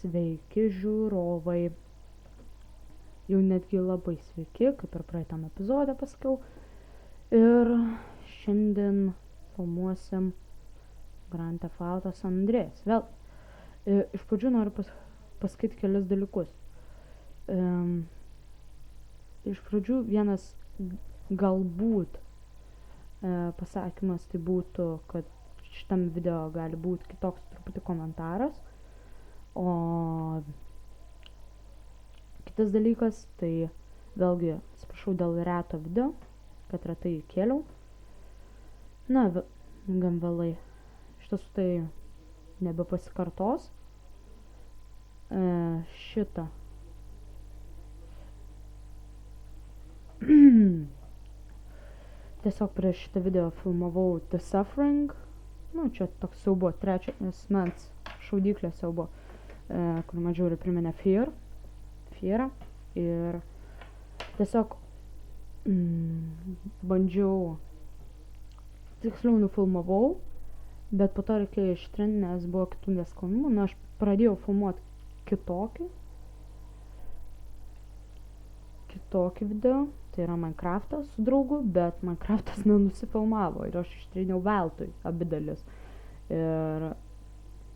Sveiki žiūrovai. Jau netgi labai sveiki, kaip ir praeitam epizode pasakiau. Ir šiandien filmuosim Grand Theft Auto San Andreas. Vėl, iš pradžių noriu pasakyti kelias dalykus. Iš pradžių vienas galbūt pasakymas tai būtų, kad šitam video gali būti kitoks truputį komentaras. O kitas dalykas, tai vėlgi atsiprašau dėl reto video, kad retai kėliau. Na, gan vėlai. Iš tiesų tai nebepasikartos. Šitą. Tiesiog prieš šitą video filmavau The Suffering. Nu, čia toks siaubo, trečio asmens šaudyklė siaubo, kur man žiūri priminė Fear. Ir tiesiog bandžiau, tiksliau nufilmavau, bet po to reikėjo ištrinti, nes buvo kitų nesklandumų. Nu, aš pradėjau filmuoti kitokį video, tai yra Minecraftas su draugu, bet Minecraftas nenusifilmavo ir aš ištriniau veltui abi dalis. Ir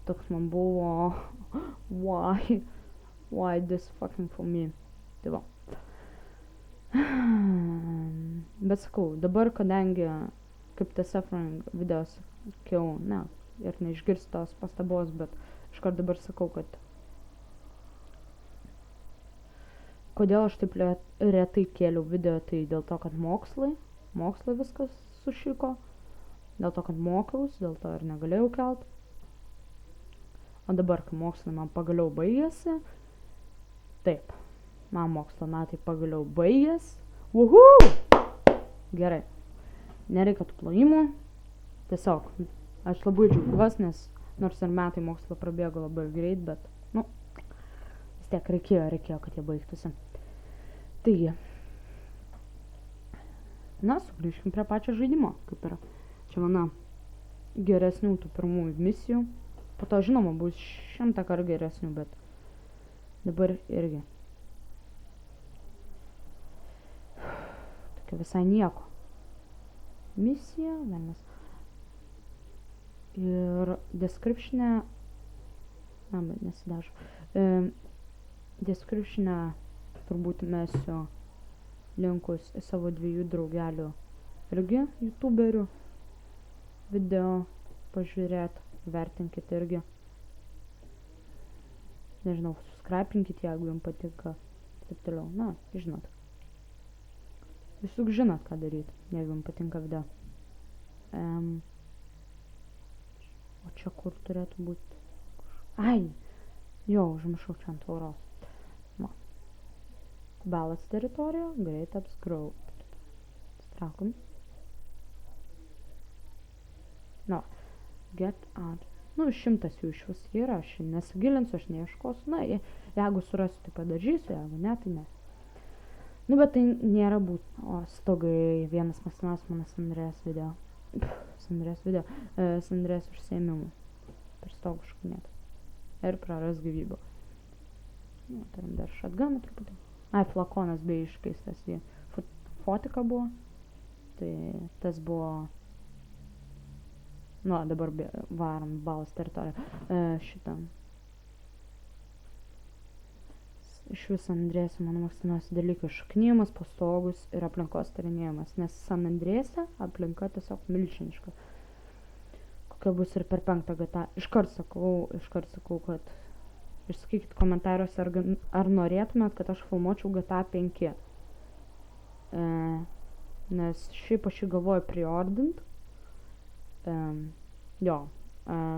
toks man buvo, why this fucking for me? Tai va. Bet sakau, dabar kadangi kaip tas Suffering video sakiau, ne, ir neišgirsti tos pastabos, bet iškart dabar sakau, kad kodėl aš taip retai kėliau video, tai dėl to, kad mokslai viskas sušiko, dėl to, kad mokiausi, dėl to ir negalėjau kelt. O dabar, kai mokslai man pagaliau baigėsi, taip, man mokslo metai pagaliau baigėsi, gerai, nereikia tų plojimų, tiesiog, aš labai džiaugiuosi, nes nors ir metai mokslo prabėgo labai greit, bet, nu, vis tiek reikėjo, kad jie baigtųsi. Taigi, na, sugrįžkim prie pačio žaidimo, kaip yra. Čia mano geresnių tų pirmųjų misijų. Po to, žinoma, bus 100 kartų geresnių, bet dabar irgi. Tokia visai nieko. Misija, vienas. Ir description'e, na, bet nesidažu. Description'e turbūt mesiu linkus į savo 2 draugelių irgi youtuberių video pažiūrėt, vertinkit irgi. Nežinau, subscribinkit, jeigu jums patinka, taip toliau. Na, žinot. Jūs juk žinot, ką daryti, jeigu jums patinka video. O čia kur turėtų būti? Ai, jo, užmiršau čia ant tvoros. Balas teritorija, greit apskraut. Straukim. No, get out. Nu, 100 jų iš vis yra, aš nesigilinsiu, aš neieškosiu. Na, jeigu surasiu, tai padažysiu, jeigu ne, tai ne. Nu, bet tai nėra būt. O, stogai, vienas masinas mano San Andreas video. San Andreas užsiėmimų. Per stogų šakinėti. Ir praras gyvybę. Nu, turim dar shotguną truputį. Ai, flakonas bei iškeistas į fotiką buvo. Tai tas buvo. Nu, dabar varom balas teritoriją. Šitą. Iš viso Andrėse mano mėgstamiausi dalykai šaknijimas, po stogus ir aplinkos tyrinėjimas. Nes San Andrėse aplinka tiesiog milžiniška. Kokia bus ir per 5 GTA. Iškart sakau, kad išsakykit komentaruose, ar norėtumėt, kad aš filmuočiau GTA 5. Nes šiaip aš jį galvoju preordint.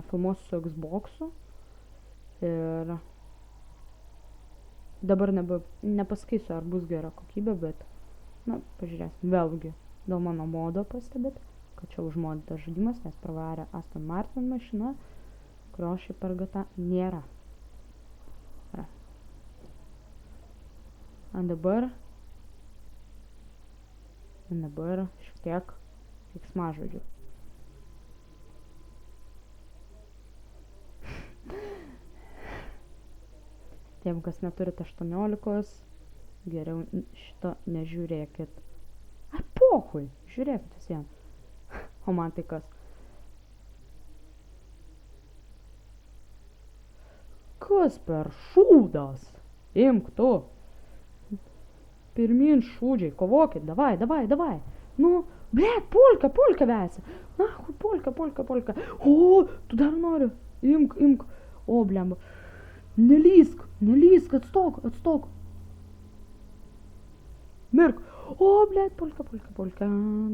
Filmuosiu su Xbox'u. Ir dabar nepasakysiu, ar bus gera kokybė, bet, na, pažiūrėsim. Vėlgi, dėl mano modo pastebėt, kad čia užmodytas žaidimas, nes pravarė Aston Martin mašina, kurio šiaip per GTA nėra. O dabar šiek tiek keiksmažodžių. Tiem, kas neturite 18, geriau šito nežiūrėkit. Ai, pohui, žiūrėkit visiem. O man tai kas? Kas per šūdas? Imk tu. Pirmin šūdžiai, kovokit, davai. Nu, blėt, pulka vesi. Na, pulka. O, tu dar nori. Imk. O, blemba. Nelysk, atstok. Mirk. O, blėt, pulka.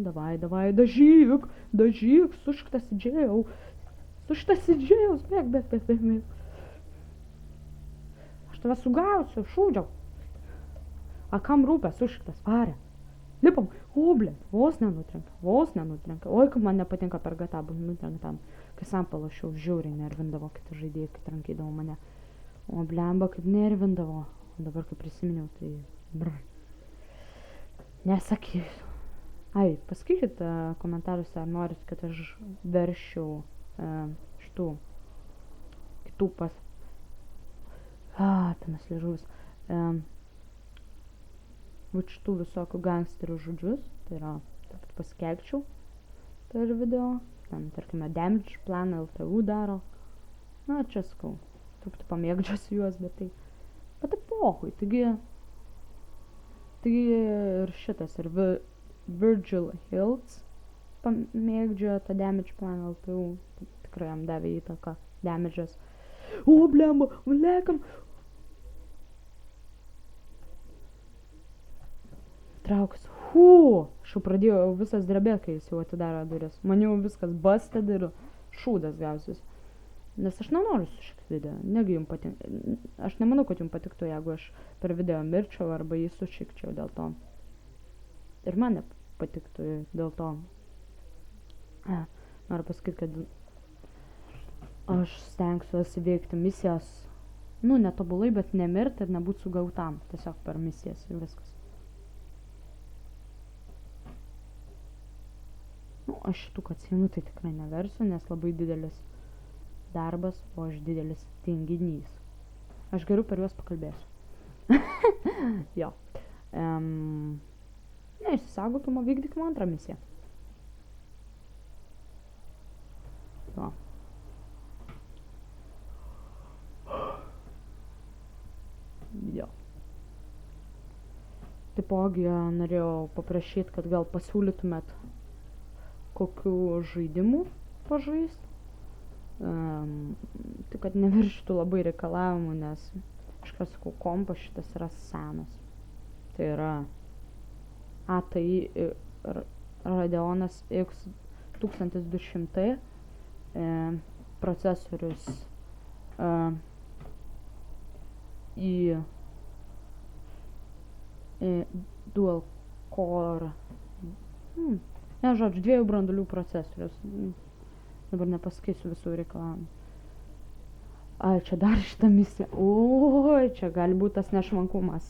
Davai, dažyk, sušktas įdžiaus, bėg. Aš tave sugausiu, šūdžiau. A kam rūpė, sušiktas, varė. Lipam, o, blėt, vos nenutrenka. Oi, kaip man nepatinka per GTA būt nutrenktam. Kai sam palašiau, žiauriai nervindavo kiti žaidėjai, kai trankydavo mane. O, blemba, kaip nervindavo. O dabar, kai prisiminiau, tai... Nesakysiu. Ai, pasakykit komentaruose, ar norit, kad aš verščiau šitų kitų pinas liežuvis. Šitų visokių gangsterių žodžius, tai yra, paskelbčiau per video, ten, tarkime, Damage Plan LTU daro, na, čia sakau, truputį pamėgdžiosiu juos, bet tai pohui, taigi ir šitas, ir Virgil Hills pamėgdžiojo tą Damage Plan LTU, tikrai jam davė įtaką Damage'as. O, blemba, lekam! Traukas. Aš jau pradėjau visas drebėt, kai jis jau atidaro duris. Man jau viskas busted ir šūdas gausis. Nes aš nenoriu sušikti video. Negi jums patinka. Aš nemanau, kad jums patiktų, jeigu aš per video mirčiau arba jį sušikčiau dėl to. Ir man nepatiktų dėl to. Noriu pasakyti, kad aš stengsiuosi veikti misijas. Nu, netobulai, bet nemirti ir nebūti sugautam. Tiesiog per misijas ir viskas. Nu, aš šitų kacinų tai tikrai neversiu, nes labai didelis darbas, o aš didelis tinginys. Aš geriau per juos pakalbėsiu. Jo. Neišsisaugokim, o vykdykim antrą misiją. Jo. Jo. Taipogi norėjau paprašyti, kad gal pasiūlytumėt kokių žaidimų pažaist. Tai kad neviršytų labai reikalavimų, nes aš ką sakau, kompas šitas yra senas. Tai yra ATI Radeonas X 1200 procesorius į dual core žodžiu, 2 branduolių procesorius. Dabar nepasakysiu visų reikalavimų. Ai, čia dar šitą misiją. Oi, čia gali būti tas nešvankumas.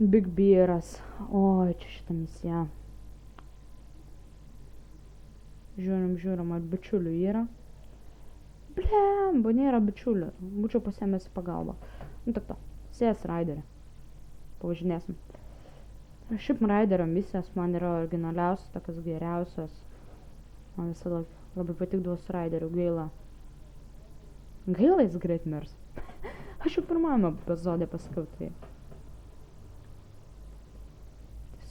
Big Beeras. Oi, čia šitą misiją. Žiūrim, ar bičiulių yra. Blemba, nėra bičiulių. Būčiau pasiėmęs į pagalbą. Nu, tak to. CS Raiderį. Pavažinėsim. Šiaip Raiderio misijos man yra originaliausios, tokios geriausios. Man visada labai patikdavo su Raideriu, gaila. Gaila jis greit mirs. Aš jau pirmame epizode pasakiau tai.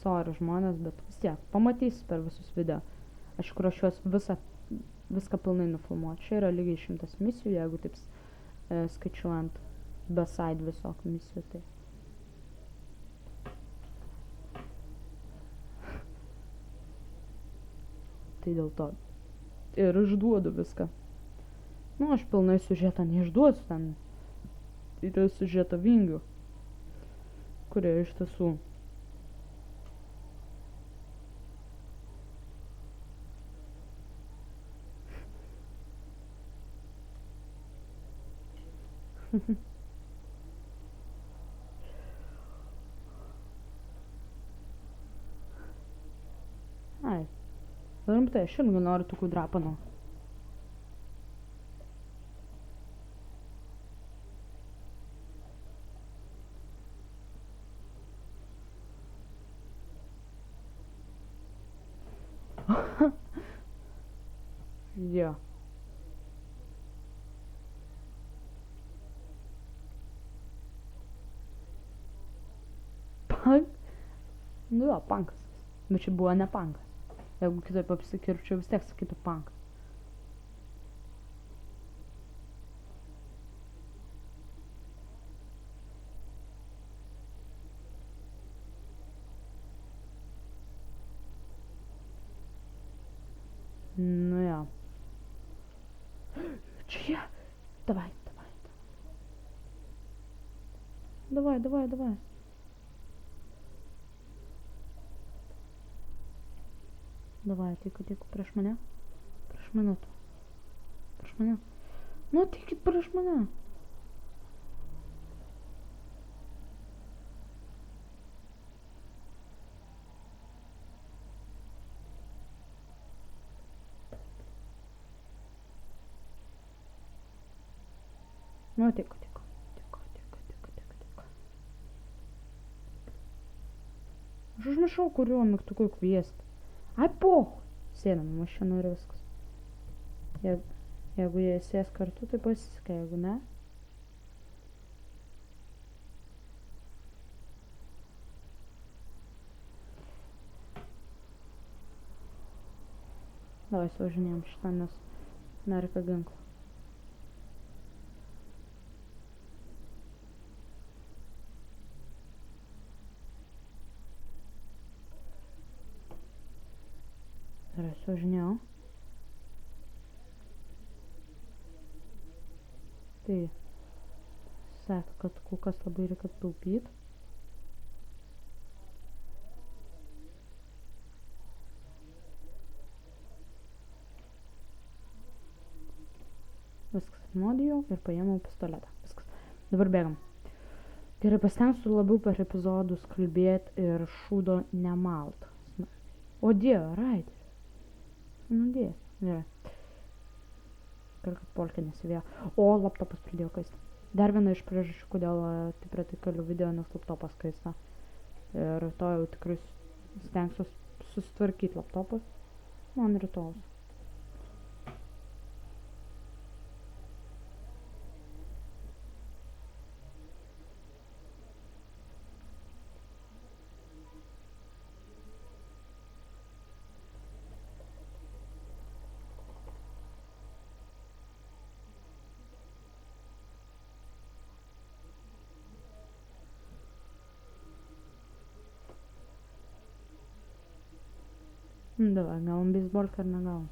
Sorry žmonės, bet vis tiek, pamatysi per visus video. Aš ruošiuos viską pilnai nufilmuoti. Čia yra lygiai 100 misijų, jeigu taip skaičiuojant beside visokių misijų. Tai. Tai dėl to ir išduodu viską. Nu, aš pilnai siužetą neišduosiu, ten yra siužeto vingių, kurie iš tiesų Ai. Rimtai, aš irgi noriu tokių drapanų. Jo. Punk? Nu jo, punkas. Bet čia buvo ne punkas. Jeigu kitaip apsikirčiau, vis tiek sakytų punkas. Nu jo. Čia jie. Davai. Давай. Давай, тихо, prieš mane. Prieš mane tu. Prieš mane. Nu, ateikit prieš mane. Nu, tiko. Aš užmiršau, kuriuo mygtuku kviesti. Ai, pohu. Sėdam į mašiną ir viskas. Jeigu jie sės kartu, tai pasiseka, jeigu ne. Davai suvažinėjom šitą, nes nereikia ginklo. Gerai, suvažinėjau. Tai sako, kad kol kas labai reikia taupyti. Viskas, nuodijau ir paėmiau pistoletą. Viskas. Dabar bėgam. Gerai, pasitengsiu labiau per epizodus kalbėti ir šūdo nemalt. O dieve, Raideris. Nudės. Gerai. Kad polkė nesivėjo. O, laptopas pradėjo kaisti. Dar viena iš priežasčių, kodėl taip retai kaliu video, nes laptopas kaista. Ir to jau tikrai stengsiu susitvarkyti laptopą. Man rytojus. Давай, gavom бейсболką ar negavom?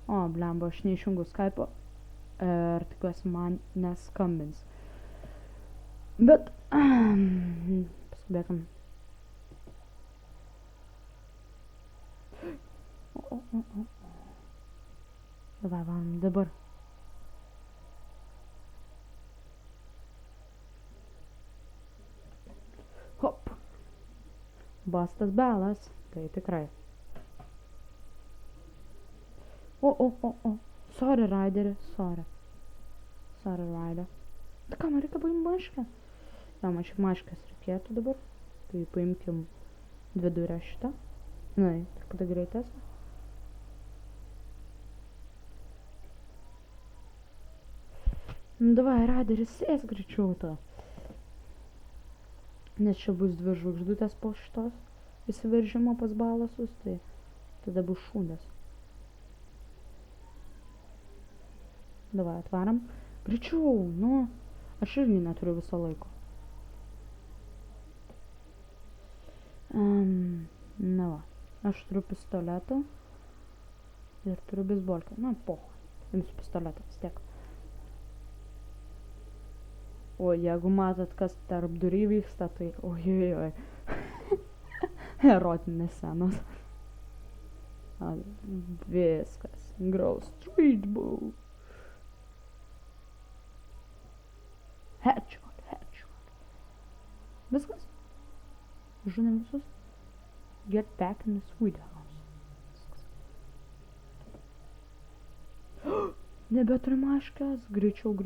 O, blemba, aš neišjungiu Skype'o ir tikiuosi man neskambins. Bet, paskubėkam. Davai, varom dabar. Hop. Bastas belas, tai tikrai. O. Sorry, Raideri, sorry. Sorry, Raider. Tai ką, man reikia paimti mašką? Ja, man šiaip maškas reikėtų dabar. Tai paimkim dvidurę šitą. Nai, truputį greitesnė. Nu, davai, Raideris, sės greičiau tą. Nes čia bus 2 žvaigždutės po šitos įsiveržimo pas balasus, tai tada bus šūdas. Davai, atvaram. Greičiau, nu, aš irgi neturiu viso laiko. Na va, aš turiu pistoletą ir turiu beisbolkę. Na, pohu, imsiu pistoletą vis tiek. O jeigu matot, kas tarp durį vyksta, tai ojojoj. Erotinės scenos. Viskas. Grow street boo. Headshot. Viskas. Žudėm visus. Get back in the sweet house. Viskas. Nebeturiu maškas. Greičiau.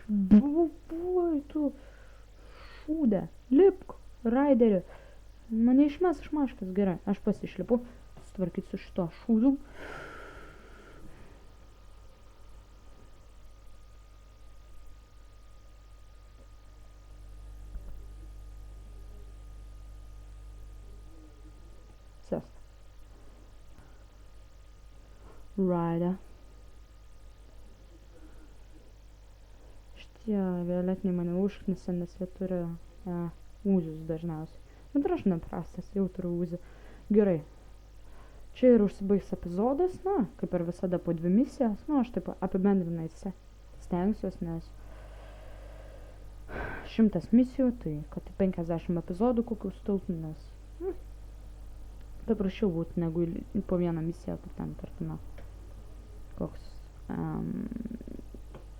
Buvai tu šūdė, lipk, raideri. Mane išmes iš maškos, gerai, aš pasišlipu, sutvarkyti su šito šūdu. Sėsk. Raida. Šitie violetiniai mane užknisa, nes jie turi ūzus dažniausiai. Bet ir aš neprastas, jau turiu ūzį. Gerai. Čia ir užsibaigs epizodas, na, kaip ir visada po 2 misijas. Nu, aš taip apibendrinai stengsiuos, nes 100 misijų, tai kad 50 epizodų kokių stiltų, nes paprasčiau būtų negu po vieną misiją, kaip ten, tarkime, koks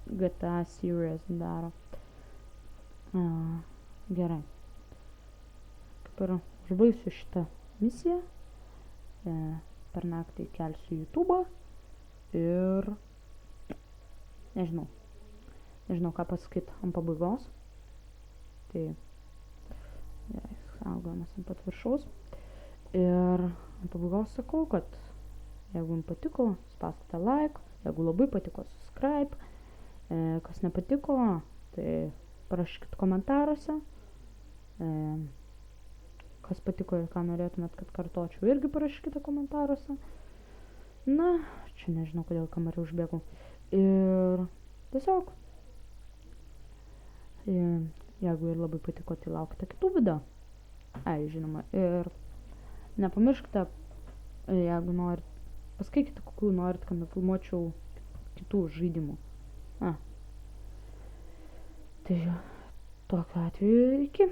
GTA series daro. Gerai. Kaip ir užbaigsiu šitą misiją. Per naktį kelsiu YouTube'ą ir nežinau ką pasakyti ant pabaigos. Tai gerai, saugojamas ant pat viršaus. Ir ant pabaigos sakau, kad jeigu jums patiko, spauskite like, jeigu labai patiko, subscribe. Kas nepatiko, tai parašykit komentaruose. Kas patiko ir ką norėtumėt, kad kartočiau, irgi parašykite komentaruose. Na, čia nežinau, kodėl kamerą užbėgau. Ir tiesiog, jeigu ir labai patiko, tai laukite kitų video. Žinoma, ir nepamirškite, jeigu norit, paskaikite, kokių norit, kad nufilmuočiau kitų žaidimų. Tai tokiu atveju iki.